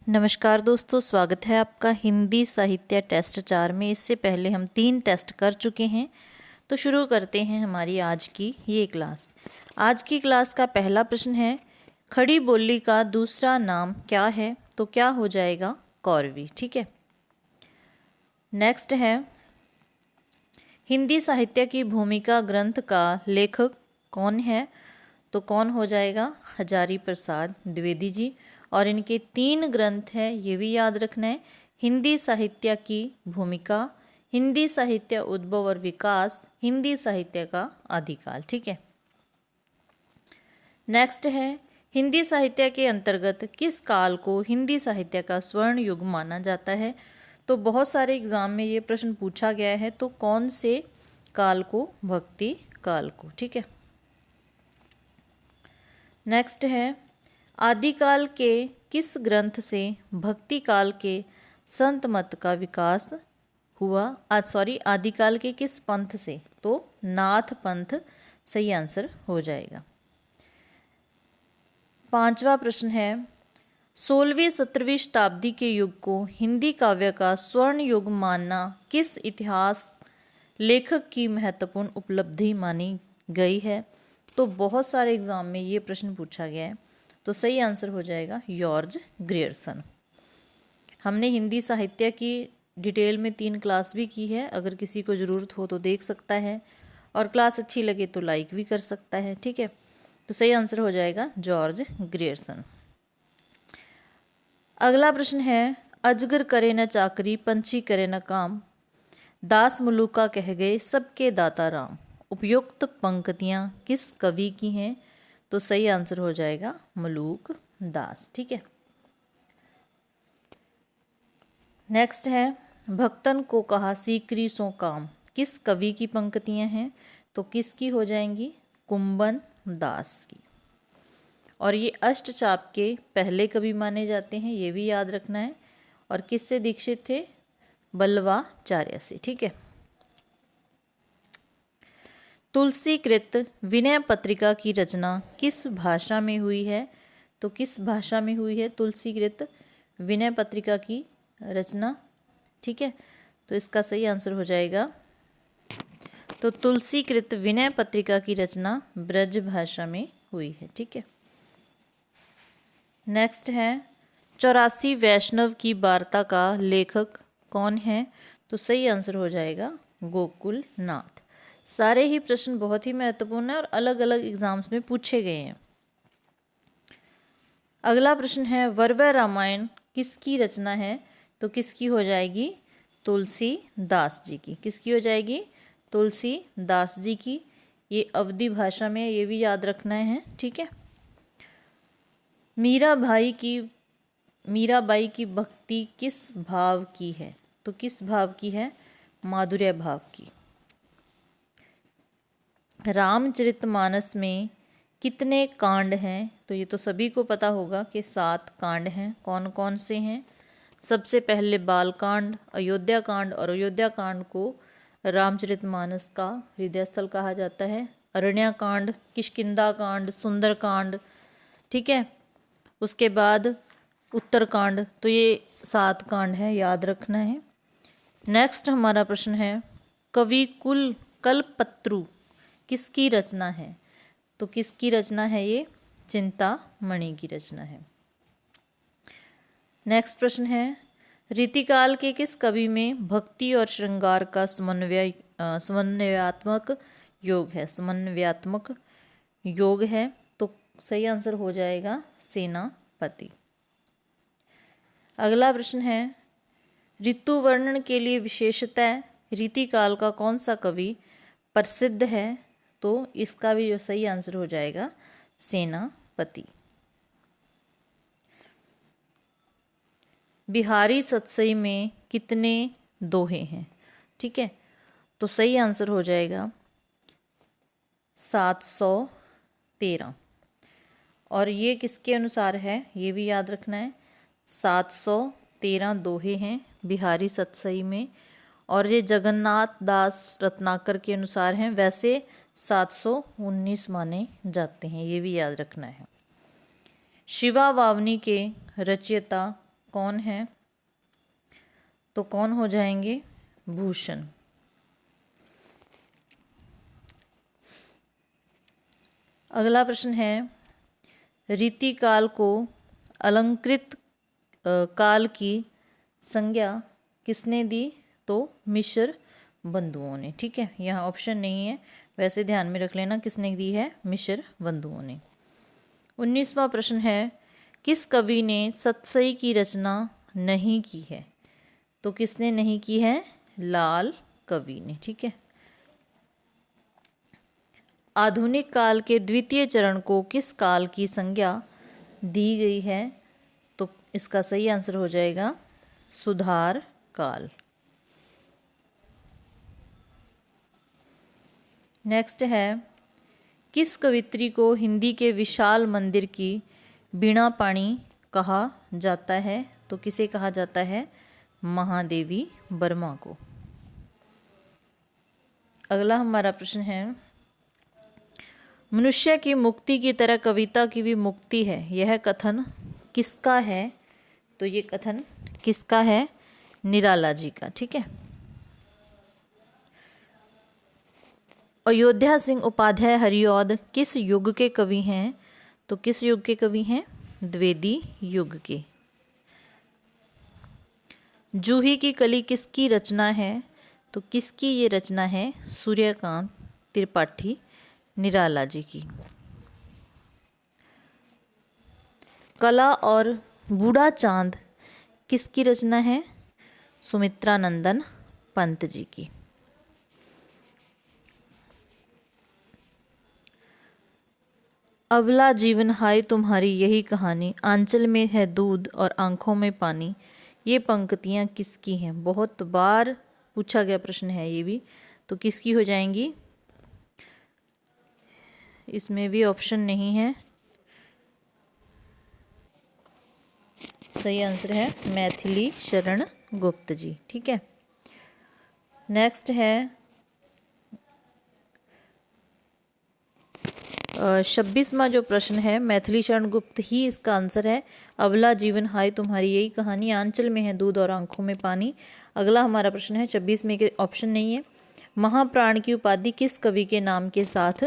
नमस्कार दोस्तों, स्वागत है आपका हिंदी साहित्य टेस्ट 4 में। इससे पहले हम 3 टेस्ट कर चुके हैं, तो शुरू करते हैं हमारी आज की ये क्लास। आज की क्लास का पहला प्रश्न है, खड़ी बोली का दूसरा नाम क्या है? तो क्या हो जाएगा? कौरवी। ठीक है। नेक्स्ट है, हिंदी साहित्य की भूमिका ग्रंथ का लेखक कौन है? तो कौन हो जाएगा? हजारी प्रसाद द्विवेदी जी। और इनके 3 ग्रंथ हैं, ये भी याद रखना है। हिंदी साहित्य की भूमिका, हिंदी साहित्य उद्भव और विकास, हिंदी साहित्य का आदिकाल। ठीक है। नेक्स्ट है, हिंदी साहित्य के अंतर्गत किस काल को हिंदी साहित्य का स्वर्ण युग माना जाता है? तो बहुत सारे एग्जाम में ये प्रश्न पूछा गया है, तो कौन से काल को? भक्ति काल को। ठीक है। नेक्स्ट है, आदिकाल के किस ग्रंथ से भक्ति काल के संत मत का विकास हुआ? आदिकाल के किस पंथ से? तो नाथ पंथ सही आंसर हो जाएगा। 5वां प्रश्न है, 16वीं 17वीं शताब्दी के युग को हिंदी काव्य का स्वर्ण युग मानना किस इतिहास लेखक की महत्वपूर्ण उपलब्धि मानी गई है? तो बहुत सारे एग्जाम में ये प्रश्न पूछा गया है, तो सही आंसर हो जाएगा जॉर्ज ग्रियर्सन। हमने हिंदी साहित्य की डिटेल में 3 क्लास भी की है, अगर किसी को ज़रूरत हो तो देख सकता है, और क्लास अच्छी लगे तो लाइक भी कर सकता है। ठीक है। तो सही आंसर हो जाएगा जॉर्ज ग्रियर्सन। अगला प्रश्न है, अजगर करे न चाकरी, पंछी करे न काम, दास मलूका कह गए सबके दाता राम। उपयुक्त पंक्तियां किस कवि की हैं? तो सही आंसर हो जाएगा मलूक दास। ठीक है। नेक्स्ट है, भक्तन को कहा सीकरी सो काम, किस कवि की पंक्तियां हैं? तो किसकी हो जाएंगी? कुंभन दास की। और ये अष्टचाप के पहले कवि माने जाते हैं, ये भी याद रखना है। और किससे दीक्षित थे? बल्लवाचार्य से। ठीक है। तुलसी कृत विनय पत्रिका की रचना किस भाषा में हुई है? तो किस भाषा में हुई है तुलसी कृत विनय पत्रिका की रचना? ठीक है। तो इसका सही आंसर हो जाएगा, तो तुलसी कृत विनय पत्रिका की रचना ब्रज भाषा में हुई है। ठीक है। नेक्स्ट है, 84 वैष्णव की वार्ता का लेखक कौन है? तो सही आंसर हो जाएगा गोकुल नाथ। सारे ही प्रश्न बहुत ही महत्वपूर्ण है और अलग अलग एग्जाम्स में पूछे गए हैं। अगला प्रश्न है, वरवै रामायण किसकी रचना है? तो किसकी हो जाएगी? तुलसीदास जी की। किसकी हो जाएगी? तुलसीदास जी की। ये अवधी भाषा में, ये भी याद रखना है। ठीक है। मीराबाई की भक्ति किस भाव की है? तो किस भाव की है? माधुर्य भाव की। रामचरितमानस में कितने कांड हैं? तो ये तो सभी को पता होगा कि 7 कांड हैं। कौन कौन से हैं? सबसे पहले बालकांड, अयोध्या कांड, और अयोध्या कांड को रामचरितमानस का हृदय स्थल कहा जाता है। अरण्या कांड, किष्किंधा कांड, सुंदर कांड। ठीक है। उसके बाद उत्तरकांड। तो ये 7 कांड है, याद रखना है। नेक्स्ट हमारा प्रश्न है, कवि कुल कल्पतरु किसकी रचना है? तो किसकी रचना है ये? चिंतामणि की रचना है। नेक्स्ट प्रश्न है, रीतिकाल के किस कवि में भक्ति और श्रृंगार का समन्वयात्मक योग है? समन्वयात्मक योग है। तो सही आंसर हो जाएगा सेनापति। अगला प्रश्न है, ऋतु वर्णन के लिए विशेषतः रीतिकाल का कौन सा कवि प्रसिद्ध है? तो इसका भी जो सही आंसर हो जाएगा सेनापति। बिहारी सतसई में कितने दोहे हैं? ठीक है। तो सही आंसर हो जाएगा 713। और ये किसके अनुसार है? ये भी याद रखना है। 713 दोहे हैं बिहारी सतसई में, और ये जगन्नाथ दास रत्नाकर के अनुसार हैं। वैसे 719 माने जाते हैं, ये भी याद रखना है। शिवा वावनी के रचयिता कौन है? तो कौन हो जाएंगे? भूषण। अगला प्रश्न है, रीतिकाल को अलंकृत काल की संज्ञा किसने दी? तो मिश्र बंधुओं ने। ठीक है, यहाँ ऑप्शन नहीं है, वैसे ध्यान में रख लेना किसने दी है? मिश्र बंधुओं ने। 19वां प्रश्न है, किस कवि ने सतसई की रचना नहीं की है? तो किसने नहीं की है? लाल कवि ने। ठीक है। आधुनिक काल के द्वितीय चरण को किस काल की संज्ञा दी गई है? तो इसका सही आंसर हो जाएगा सुधार काल। नेक्स्ट है, किस कवित्री को हिंदी के विशाल मंदिर की बीणा पाणी कहा जाता है? तो किसे कहा जाता है? महादेवी वर्मा को। अगला हमारा प्रश्न है, मनुष्य की मुक्ति की तरह कविता की भी मुक्ति है, यह कथन किसका है? तो ये कथन किसका है? निराला जी का। ठीक है। अयोध्या सिंह उपाध्याय हरिऔध किस युग के कवि हैं? तो किस युग के कवि हैं? द्विवेदी युग के। जूही की कली किसकी रचना है? तो किसकी ये रचना है? सूर्यकांत त्रिपाठी निराला जी की। कला और बूढ़ा चांद किसकी रचना है? सुमित्रा नंदन पंत जी की। अबला जीवन हाय तुम्हारी यही कहानी, आंचल में है दूध और आंखों में पानी, ये पंक्तियां किसकी हैं? बहुत बार पूछा गया प्रश्न है ये भी। तो किसकी हो जाएंगी? इसमें भी ऑप्शन नहीं है, सही आंसर है मैथिली शरण गुप्त जी। ठीक है। नेक्स्ट है 26वां जो प्रश्न है, मैथिली शरण गुप्त ही इसका आंसर है। अबला जीवन हाय तुम्हारी यही कहानी, आंचल में है दूध और आंखों में पानी। अगला हमारा प्रश्न है 26 में के ऑप्शन नहीं है, महाप्राण की उपाधि किस कवि के नाम के साथ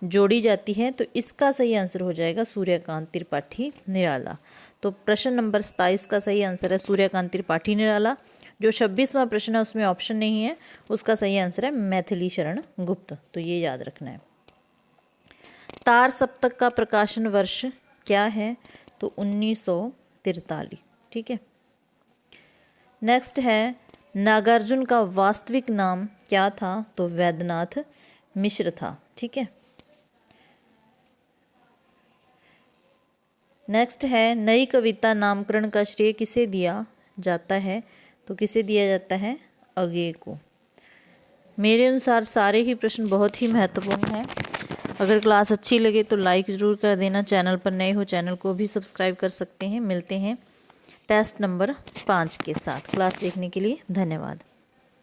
जोड़ी जाती है? तो इसका सही आंसर हो जाएगा सूर्यकांत त्रिपाठी निराला। तो प्रश्न नंबर 27 का सही आंसर है सूर्यकांत त्रिपाठी निराला। जो 26वां प्रश्न है उसमें ऑप्शन नहीं है, उसका सही आंसर है मैथिली शरण गुप्त। तो ये याद रखना है। तार सप्तक का प्रकाशन वर्ष क्या है? तो 1943। ठीक है। नेक्स्ट है, नागार्जुन का वास्तविक नाम क्या था? तो वैद्यनाथ मिश्र था। ठीक है। नेक्स्ट है, नई कविता नामकरण का श्रेय किसे दिया जाता है? तो किसे दिया जाता है? अज्ञे को। मेरे अनुसार सारे ही प्रश्न बहुत ही महत्वपूर्ण हैं। अगर क्लास अच्छी लगे तो लाइक ज़रूर कर देना। चैनल पर नए हो चैनल को भी सब्सक्राइब कर सकते हैं। मिलते हैं टेस्ट नंबर 5 के साथ। क्लास देखने के लिए धन्यवाद।